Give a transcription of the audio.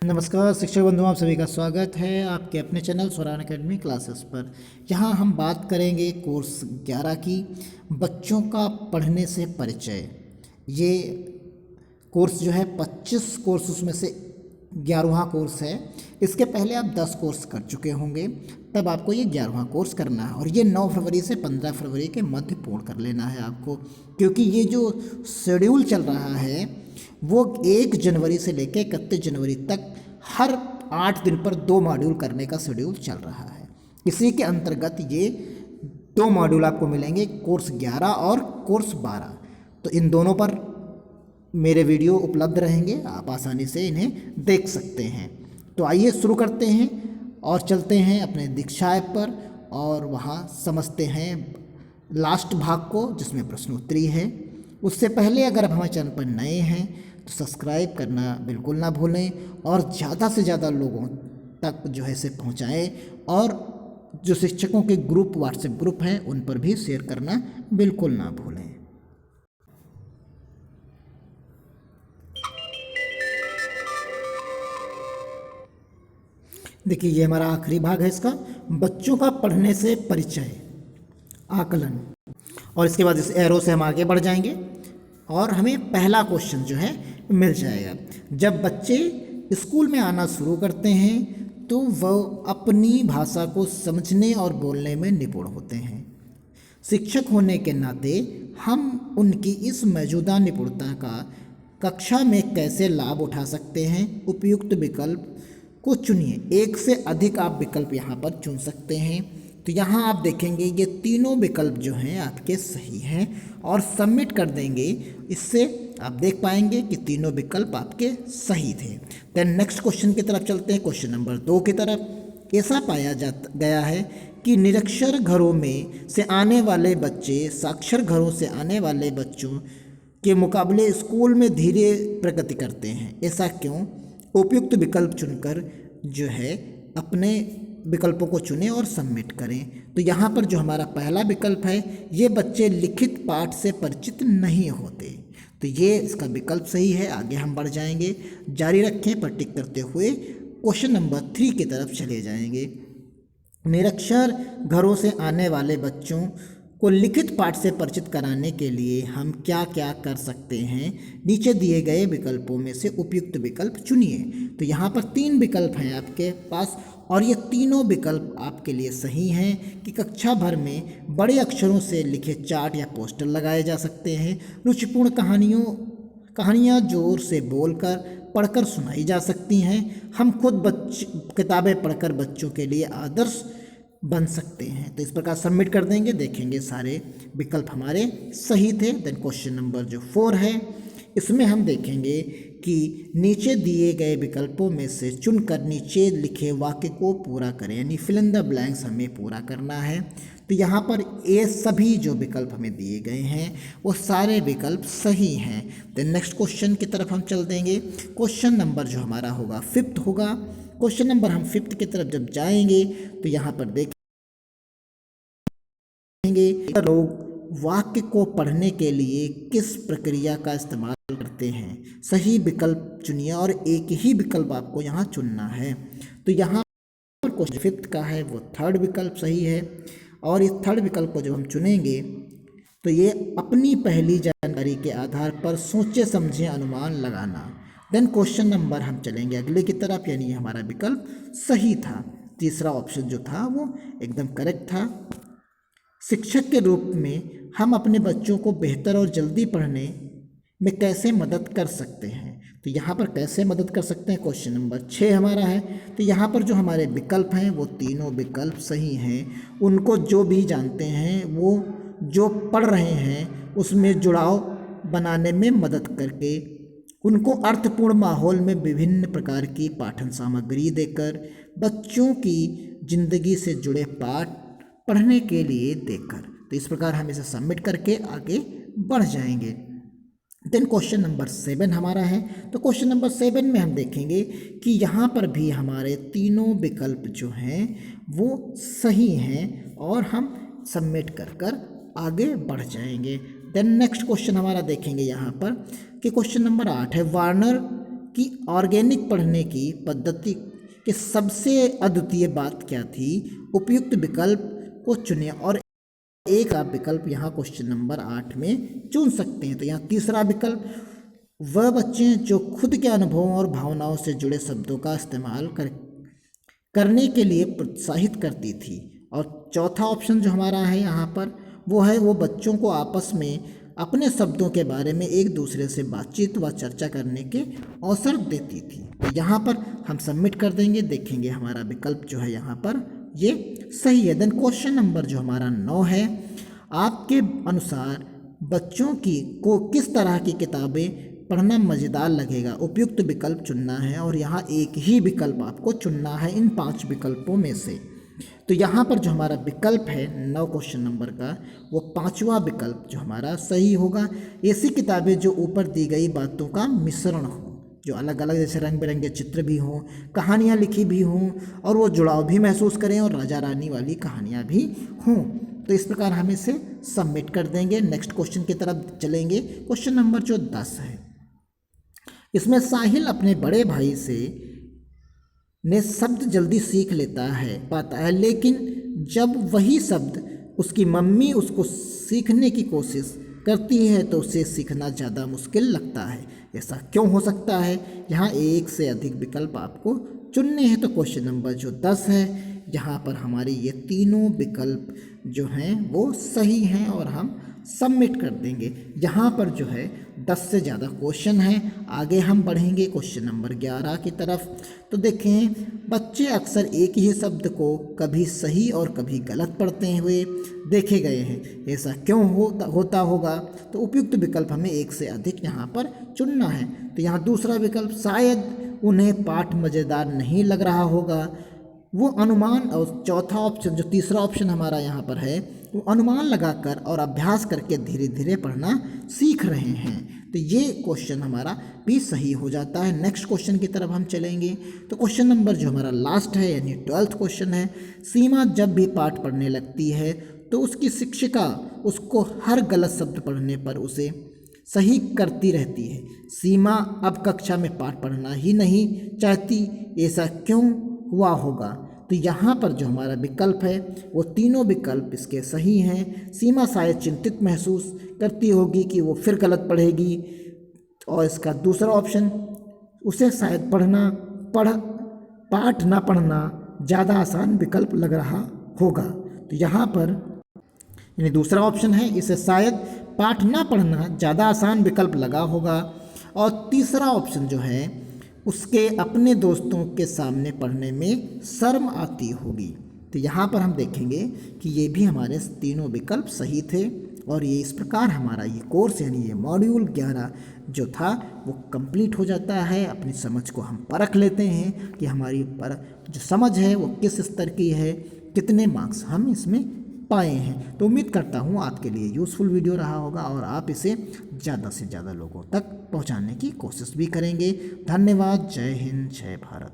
नमस्कार शिक्षक बंधुओं, आप सभी का स्वागत है आपके अपने चैनल स्वरान एकेडमी क्लासेस पर। यहाँ हम बात करेंगे कोर्स 11 की बच्चों का पढ़ने से परिचय। ये कोर्स जो है 25 कोर्स उसमें से 11वां कोर्स है। इसके पहले आप 10 कोर्स कर चुके होंगे, तब आपको ये 11वां कोर्स करना है और ये 9 फरवरी से 15 फरवरी के मध्य पूर्ण कर लेना है आपको, क्योंकि ये जो शेड्यूल चल रहा है वो 1 जनवरी से लेकर 31 जनवरी तक हर 8 दिन पर 2 मॉड्यूल करने का शेड्यूल चल रहा है। इसी के अंतर्गत ये 2 मॉड्यूल आपको मिलेंगे, कोर्स 11 और कोर्स 12। तो इन दोनों पर मेरे वीडियो उपलब्ध रहेंगे, आप आसानी से इन्हें देख सकते हैं। तो आइए शुरू करते हैं और चलते हैं अपने दीक्षा ऐप पर और वहाँ समझते हैं लास्ट भाग को जिसमें प्रश्नोत्तरी है। उससे पहले अगर आप हमारे चैनल पर नए हैं तो सब्सक्राइब करना बिल्कुल ना भूलें और ज़्यादा से ज़्यादा लोगों तक जो है इसे पहुँचाएँ और जो शिक्षकों के ग्रुप व्हाट्सएप ग्रुप हैं उन पर भी शेयर करना बिल्कुल ना भूलें। देखिए ये हमारा आखिरी भाग है इसका, बच्चों का पढ़ने से परिचय आकलन। और इसके बाद इस एरो से हम आगे बढ़ जाएंगे और हमें पहला क्वेश्चन जो है मिल जाएगा। जब बच्चे स्कूल में आना शुरू करते हैं तो वह अपनी भाषा को समझने और बोलने में निपुण होते हैं। शिक्षक होने के नाते हम उनकी इस मौजूदा निपुणता का कक्षा में कैसे लाभ उठा सकते हैं? उपयुक्त विकल्प को चुनिए। एक से अधिक आप विकल्प यहाँ पर चुन सकते हैं। तो यहाँ आप देखेंगे ये तीनों विकल्प जो हैं आपके सही हैं और सबमिट कर देंगे। इससे आप देख पाएंगे कि तीनों विकल्प आपके सही थे। देन नेक्स्ट क्वेश्चन की तरफ चलते हैं, क्वेश्चन नंबर 2 की तरफ। ऐसा पाया गया है कि निरक्षर घरों में से आने वाले बच्चे साक्षर घरों से आने वाले बच्चों के मुकाबले स्कूल में धीरे प्रगति करते हैं। ऐसा क्यों? उपयुक्त विकल्प चुनकर जो है अपने विकल्पों को चुनें और सबमिट करें। तो यहाँ पर जो हमारा पहला विकल्प है, ये बच्चे लिखित पाठ से परिचित नहीं होते, तो ये इसका विकल्प सही है। आगे हम बढ़ जाएंगे, जारी रखें पर टिक करते हुए क्वेश्चन नंबर 3 की तरफ चले जाएंगे। निरक्षर घरों से आने वाले बच्चों को लिखित पाठ से परिचित कराने के लिए हम क्या क्या कर सकते हैं? नीचे दिए गए विकल्पों में से उपयुक्त विकल्प चुनिए। तो यहाँ पर 3 विकल्प हैं आपके पास और ये तीनों विकल्प आपके लिए सही हैं कि कक्षा भर में बड़े अक्षरों से लिखे चार्ट या पोस्टर लगाए जा सकते हैं। रुचिपूर्ण कहानियाँ जोर से बोलकर पढ़कर सुनाई जा सकती हैं। हम खुद किताबें पढ़कर बच्चों के लिए आदर्श बन सकते हैं। तो इस प्रकार सबमिट कर देंगे, देखेंगे सारे विकल्प हमारे सही थे। देन क्वेश्चन नंबर जो 4 है, इसमें हम देखेंगे कि नीचे दिए गए विकल्पों में से चुनकर नीचे लिखे वाक्य को पूरा करें, यानी फिल इन द ब्लैंक्स हमें पूरा करना है। तो यहाँ पर ये सभी जो विकल्प हमें दिए गए हैं वो सारे विकल्प सही हैं। देन नेक्स्ट क्वेश्चन की तरफ हम चल देंगे। क्वेश्चन नंबर जो हमारा होगा 5th होगा। क्वेश्चन नंबर हम 5th की तरफ जब जाएंगे तो यहाँ पर देखेंगे लोग वाक्य को पढ़ने के लिए किस प्रक्रिया का इस्तेमाल करते हैं। सही विकल्प चुनिए और एक ही विकल्प आपको यहाँ चुनना है। तो यहाँ पर क्वेश्चन 5th का है वो 3rd विकल्प सही है और इस 3rd विकल्प को जब हम चुनेंगे तो ये अपनी पहली जानकारी के आधार पर सोचे समझे अनुमान लगाना। देन क्वेश्चन नंबर हम चलेंगे अगले की तरफ, यानी हमारा विकल्प सही था। तीसरा ऑप्शन जो था वो एकदम करेक्ट था। शिक्षक के रूप में हम अपने बच्चों को बेहतर और जल्दी पढ़ने में कैसे मदद कर सकते हैं? तो यहाँ पर कैसे मदद कर सकते हैं, क्वेश्चन नंबर 6 हमारा है। तो यहाँ पर जो हमारे विकल्प हैं वो तीनों विकल्प सही हैं। उनको जो भी जानते हैं वो जो पढ़ रहे हैं उसमें जुड़ाव बनाने में मदद करके, उनको अर्थपूर्ण माहौल में विभिन्न प्रकार की पाठन सामग्री देकर, बच्चों की जिंदगी से जुड़े पाठ पढ़ने के लिए देकर। तो इस प्रकार हम इसे सबमिट करके आगे बढ़ जाएंगे। देन क्वेश्चन नंबर 7 हमारा है। तो क्वेश्चन नंबर 7 में हम देखेंगे कि यहाँ पर भी हमारे तीनों विकल्प जो हैं वो सही हैं और हम सबमिट कर आगे बढ़ जाएंगे। देन नेक्स्ट क्वेश्चन हमारा देखेंगे यहाँ पर कि क्वेश्चन नंबर 8 है। वार्नर कि ऑर्गेनिक पढ़ने की पद्धति के सबसे अद्वितीय बात क्या थी, उपयुक्त विकल्प को चुने और एक आप विकल्प यहाँ क्वेश्चन नंबर 8 में चुन सकते हैं। तो यहाँ तीसरा विकल्प, वह बच्चे जो खुद के अनुभवों और भावनाओं से जुड़े शब्दों का इस्तेमाल करने के लिए प्रोत्साहित करती थी। और चौथा ऑप्शन जो हमारा है यहाँ पर वो है, वो बच्चों को आपस में अपने शब्दों के बारे में एक दूसरे से बातचीत व चर्चा करने के अवसर देती थी। तो यहाँ पर हम सबमिट कर देंगे, देखेंगे हमारा विकल्प जो है यहाँ पर ये सही है। देन क्वेश्चन नंबर जो हमारा 9 है, आपके अनुसार बच्चों को किस तरह की किताबें पढ़ना मज़ेदार लगेगा, उपयुक्त विकल्प चुनना है और यहाँ एक ही विकल्प आपको चुनना है इन 5 विकल्पों में से। तो यहाँ पर जो हमारा विकल्प है 9 क्वेश्चन नंबर का, वो 5वां विकल्प जो हमारा सही होगा। ऐसी किताबें जो ऊपर दी गई बातों का मिश्रण हो, जो अलग अलग जैसे रंग बिरंगे चित्र भी हों, कहानियाँ लिखी भी हों और वो जुड़ाव भी महसूस करें और राजा रानी वाली कहानियाँ भी हों। तो इस प्रकार हम इसे सबमिट कर देंगे। नेक्स्ट क्वेश्चन की तरफ चलेंगे। क्वेश्चन नंबर जो 10 है, इसमें साहिल अपने बड़े भाई ने शब्द जल्दी सीख पाता है, लेकिन जब वही शब्द उसकी मम्मी उसको सीखने की कोशिश करती है तो उसे सीखना ज़्यादा मुश्किल लगता है। ऐसा क्यों हो सकता है? यहाँ एक से अधिक विकल्प आपको चुनने हैं। तो क्वेश्चन नंबर जो 10 है, यहाँ पर हमारे ये तीनों विकल्प जो हैं वो सही हैं और हम सबमिट कर देंगे। यहाँ पर जो है 10 से ज़्यादा क्वेश्चन हैं। आगे हम बढ़ेंगे क्वेश्चन नंबर 11 की तरफ। तो देखें, बच्चे अक्सर एक ही शब्द को कभी सही और कभी गलत पढ़ते हुए देखे गए हैं। ऐसा क्यों होता होगा? तो उपयुक्त विकल्प हमें एक से अधिक यहाँ पर चुनना है। तो यहाँ दूसरा विकल्प, शायद उन्हें पाठ मज़ेदार नहीं लग रहा होगा, वो अनुमान। और चौथा ऑप्शन जो तीसरा ऑप्शन हमारा यहाँ पर है, वो अनुमान लगाकर और अभ्यास करके धीरे धीरे पढ़ना सीख रहे हैं। तो ये क्वेश्चन हमारा भी सही हो जाता है। नेक्स्ट क्वेश्चन की तरफ हम चलेंगे। तो क्वेश्चन नंबर जो हमारा लास्ट है यानी 12th क्वेश्चन है, सीमा जब भी पाठ पढ़ने लगती है तो उसकी शिक्षिका उसको हर गलत शब्द पढ़ने पर उसे सही करती रहती है। सीमा अब कक्षा में पाठ पढ़ना ही नहीं चाहती, ऐसा क्यों हुआ होगा? तो यहाँ पर जो हमारा विकल्प है वो तीनों विकल्प इसके सही हैं। सीमा शायद चिंतित महसूस करती होगी कि वो फिर गलत पढ़ेगी, और इसका दूसरा ऑप्शन, उसे शायद पाठ ना पढ़ना ज़्यादा आसान विकल्प लग रहा होगा। तो यहाँ पर यानी दूसरा ऑप्शन है, इसे शायद पाठ ना पढ़ना ज़्यादा आसान विकल्प लगा होगा। और तीसरा ऑप्शन जो है, उसके अपने दोस्तों के सामने पढ़ने में शर्म आती होगी। तो यहाँ पर हम देखेंगे कि ये भी हमारे तीनों विकल्प सही थे। और ये इस प्रकार हमारा ये कोर्स यानी ये मॉड्यूल 11 जो था वो कंप्लीट हो जाता है। अपनी समझ को हम परख लेते हैं कि हमारी जो समझ है वो किस स्तर की है, कितने मार्क्स हम इसमें पाए हैं। तो उम्मीद करता हूँ आपके लिए यूज़फुल वीडियो रहा होगा और आप इसे ज़्यादा से ज़्यादा लोगों तक पहुँचाने की कोशिश भी करेंगे। धन्यवाद। जय हिंद, जय भारत।